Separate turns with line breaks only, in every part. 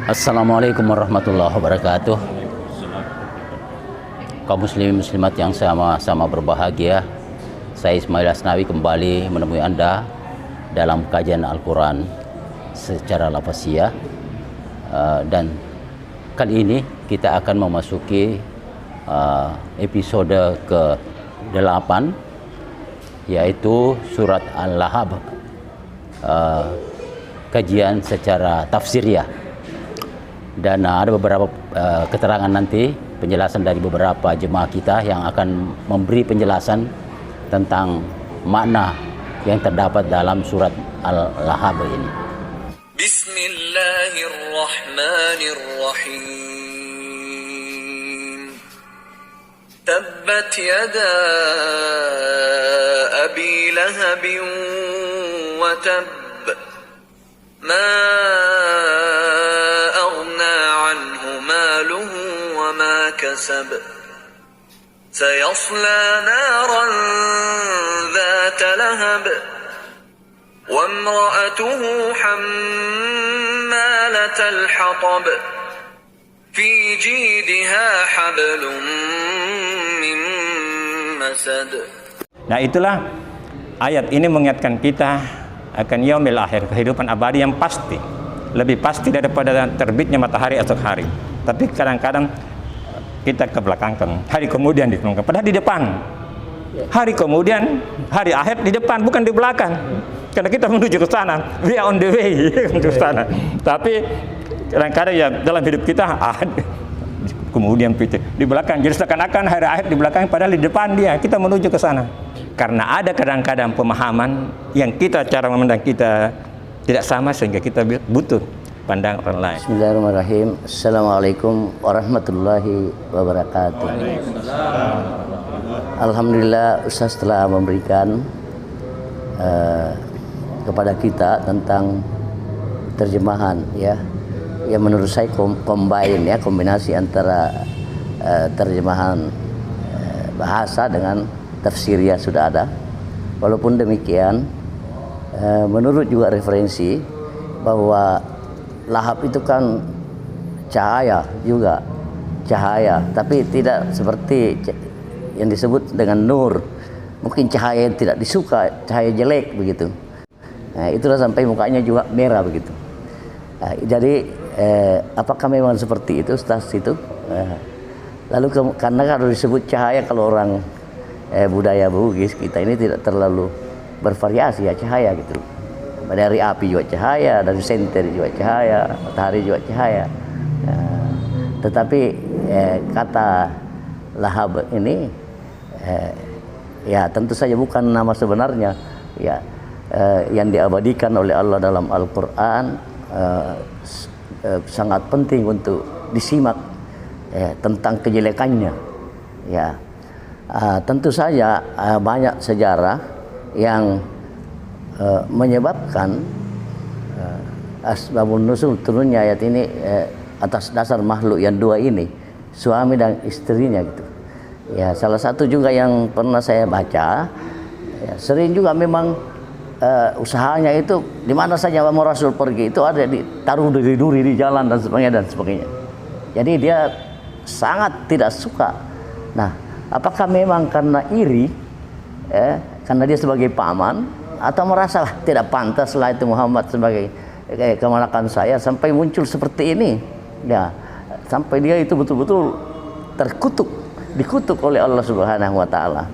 Assalamualaikum warahmatullahi wabarakatuh. Kaum muslimin muslimat yang sama-sama berbahagia, saya Ismail Asnawi kembali menemui Anda dalam kajian Al-Quran secara lafaziyah, dan kali ini kita akan memasuki episode ke-8, yaitu surat Al-Lahab, kajian secara tafsiriyah. Dan ada beberapa keterangan nanti, penjelasan dari beberapa jemaah kita yang akan memberi penjelasan tentang makna yang terdapat dalam surat Al-Lahab ini.
Bismillahirrahmanirrahim. Tabbat yada abi lahabin wa tab. Ma كسب سيصلى نارا ذات لهب وامرأته حمالة الحطب في جيدها حبل من مسد.
Nah, itulah ayat ini mengingatkan kita akan yaumil akhir, kehidupan abadi yang pasti, lebih pasti daripada terbitnya matahari esok hari. Tapi kadang-kadang kita ke belakang, hari kemudian ditemukan, padahal di depan. Hari kemudian, hari akhir di depan, bukan di belakang. Karena kita menuju ke sana, we are on the way ke sana. Tapi kadang-kadang ya dalam hidup kita kemudian di belakang. Jadi seakan-akan hari akhir di belakang, padahal di depan dia. Kita menuju ke sana. Karena ada kadang-kadang pemahaman yang kita, cara memandang kita tidak sama, sehingga kita butuh pandang orang lain.
Bismillahirrahmanirrahim. Assalamualaikum warahmatullahi wabarakatuh. Alhamdulillah, Ustaz telah memberikan kepada kita tentang terjemahan, ya, yang menurut saya kombinasi antara terjemahan bahasa dengan tafsiriyah sudah ada. Walaupun demikian, menurut juga referensi bahwa lahab itu kan cahaya juga, cahaya, tapi tidak seperti yang disebut dengan nur. Mungkin cahaya yang tidak disuka, cahaya jelek begitu. Nah, itulah sampai mukanya juga merah begitu. Nah, jadi apakah memang seperti itu, Ustaz itu? Lalu karena kalau disebut cahaya, kalau orang budaya Bugis kita ini tidak terlalu bervariasi ya cahaya gitu. Dari api juga cahaya, dari senter juga cahaya, matahari juga cahaya. Tetapi kata lahab ini ya tentu saja bukan nama sebenarnya, ya, yang diabadikan oleh Allah dalam Al-Quran, sangat penting untuk disimak tentang kejelekannya. Ya, tentu saja banyak sejarah yang menyebabkan asbabun nuzul turunnya ayat ini atas dasar makhluk yang dua ini, suami dan istrinya gitu. Ya, salah satu juga yang pernah saya baca, ya, sering juga memang usahanya itu di mana saja mau Rasul pergi itu ada ditaruh duri di jalan dan sebagainya. Jadi dia sangat tidak suka. Nah, apakah memang karena iri, karena dia sebagai paman, atau merasa tidak pantas lah itu Muhammad sebagai kemanakan saya sampai muncul seperti ini, ya, sampai dia itu betul-betul dikutuk oleh Allah Subhanahu wa Ta'ala.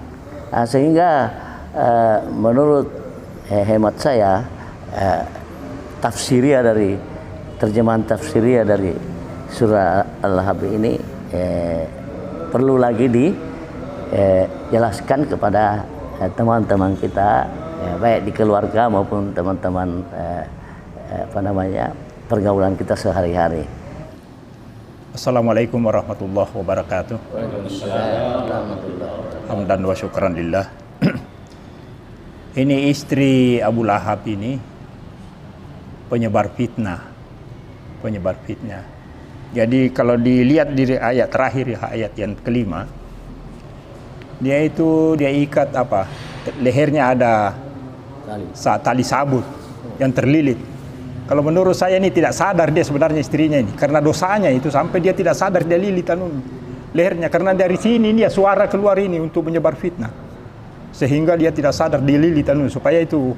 Nah, sehingga menurut hemat saya, terjemahan tafsiriyah dari surah Al-Lahab ini perlu lagi dijelaskan kepada teman-teman kita, ya, baik di keluarga maupun teman-teman pergaulan kita sehari-hari.
Assalamualaikum warahmatullahi wabarakatuh. Hamdan wa syukran lillah. Ini istri Abu Lahab ini penyebar fitnah. Jadi kalau dilihat di ayat terakhir, ayat yang kelima, dia ikat lehernya ada tali sabut yang terlilit.
Kalau menurut saya ini tidak sadar dia sebenarnya istrinya ini, karena dosanya itu sampai dia tidak sadar dia lilit lehernya, karena dari sini dia suara keluar ini untuk menyebar fitnah, sehingga dia tidak sadar dililit supaya itu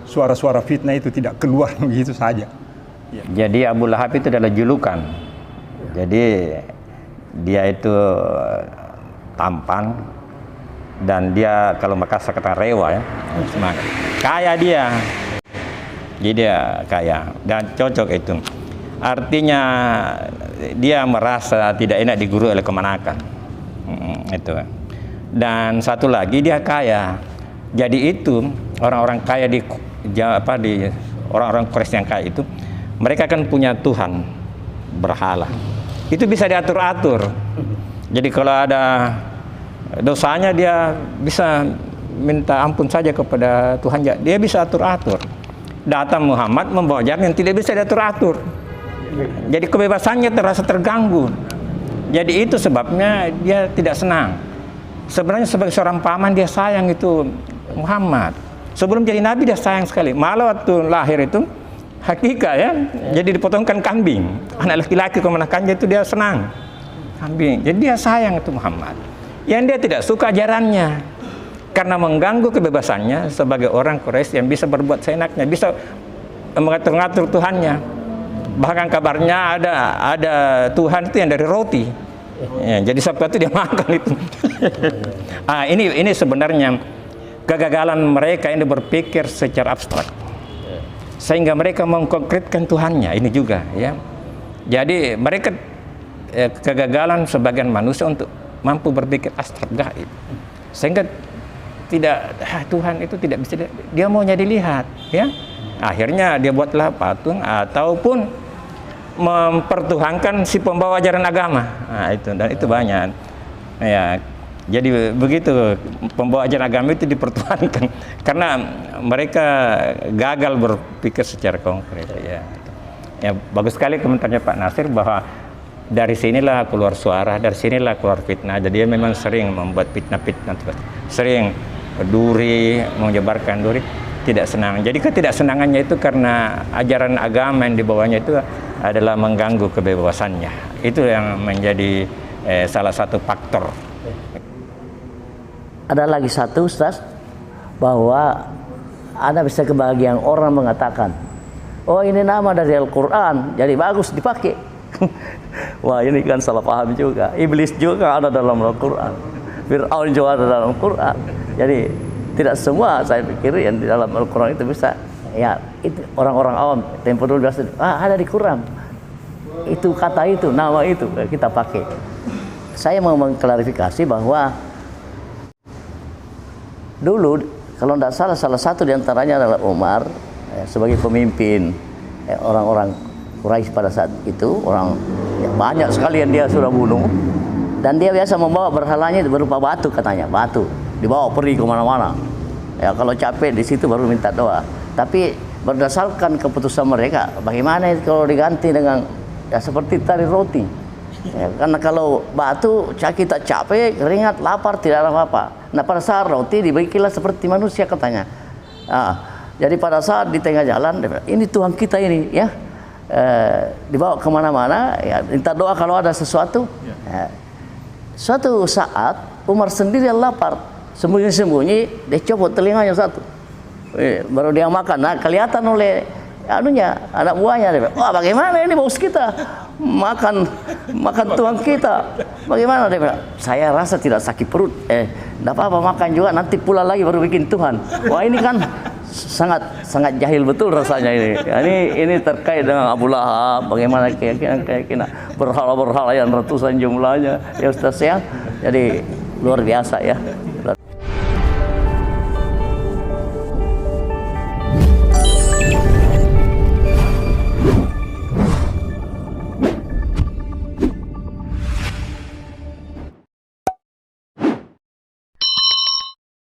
suara-suara fitnah itu tidak keluar begitu saja.
Jadi Abu Lahab itu adalah julukan. Jadi dia itu tampan dan dia kalau Makassar kata rewa ya, semangat. Kaya dia. Jadi dia kaya dan cocok itu. Artinya dia merasa tidak enak digurui oleh kemanakan. Itu. Dan satu lagi dia kaya. Jadi itu orang-orang kaya di orang-orang Quraisy yang kaya itu, mereka kan punya Tuhan berhala. Itu bisa diatur-atur. Jadi kalau ada dosanya dia bisa minta ampun saja kepada Tuhan. Dia bisa atur-atur. Datang Muhammad membawa jalan yang tidak bisa diatur-atur. Jadi kebebasannya terasa terganggu. Jadi itu sebabnya dia tidak senang. Sebenarnya sebagai seorang paman dia sayang itu Muhammad. Sebelum jadi nabi dia sayang sekali. Malah waktu lahir itu hakika ya, jadi dipotongkan kambing. Anak laki-laki kemenakannya itu dia senang. Kambing. Jadi dia sayang itu Muhammad. Yang dia tidak suka ajarannya. Karena mengganggu kebebasannya sebagai orang Quraisy yang bisa berbuat seenaknya, bisa mengatur-ngatur Tuhannya. Bahkan kabarnya ada Tuhan itu yang dari roti. Ya, jadi sabtu itu dia makan itu. Ini sebenarnya kegagalan mereka ini berpikir secara abstrak. Sehingga mereka mengkonkretkan Tuhannya ini juga ya. Jadi mereka kegagalan sebagian manusia untuk mampu berpikir abstrak gaib. Sehingga Tuhan itu tidak bisa dia maunya dilihat ya. Akhirnya dia buatlah patung ataupun mempertuhankan si pembawa ajaran agama. Itu dan itu banyak. Ya. Jadi begitu pembawa ajaran agama itu dipertuhankan karena mereka gagal berpikir secara konkret ya. Ya bagus sekali komentarnya Pak Nasir bahwa dari sinilah keluar suara, dari sinilah keluar fitnah. Jadi dia memang sering membuat fitnah-fitnah, sering duri, menyebarkan duri, tidak senang. Jadi ketidaksenangannya itu karena ajaran agama yang dibawanya itu adalah mengganggu kebebasannya. Itu yang menjadi salah satu faktor.
Ada lagi satu Ustaz, bahwa ada bisa kebahagiaan orang mengatakan, oh ini nama dari Al-Quran, jadi bagus dipakai. Wah ini kan salah paham juga. Iblis juga ada dalam Al-Quran, Fir'aun juga ada dalam Al-Quran. Jadi tidak semua saya pikir yang di dalam Al-Quran itu bisa. Ya itu orang-orang awam tempo dulu biasa ada di Quran. Itu kata itu, nama itu kita pakai. Saya mau mengklarifikasi bahwa dulu kalau tidak salah satu diantaranya adalah Umar sebagai pemimpin orang-orang Quraisy pada saat itu, banyak sekali yang dia sudah bunuh, dan dia biasa membawa berhalanya berupa batu, katanya batu dibawa pergi kemana-mana ya. Kalau capek di situ baru minta doa. Tapi berdasarkan keputusan mereka, bagaimana kalau diganti dengan ya seperti tari roti ya, karena kalau batu kita capek, keringat, lapar, tidak ada apa-apa. Nah pada saat roti dibikinlah seperti manusia katanya. Jadi pada saat di tengah jalan ini Tuhan kita ini ya, dibawa kemana-mana ya, minta doa kalau ada sesuatu ya. Suatu saat Umar sendiri lapar, sembunyi-sembunyi dia copot telinganya satu, baru dia makan. Nah kelihatan oleh anak buahnya, dia bilang, wah bagaimana ini bos kita makan Tuhan kita, bagaimana? Dia bilang, saya rasa tidak sakit perut, tidak apa-apa makan juga, nanti pula lagi baru bikin Tuhan. Wah ini kan sangat jahil betul rasanya ini. Ini terkait dengan Abu Lahab, bagaimana keyakinan berhala-berhala yang ratusan jumlahnya ya Ustaz ya. Jadi luar biasa ya.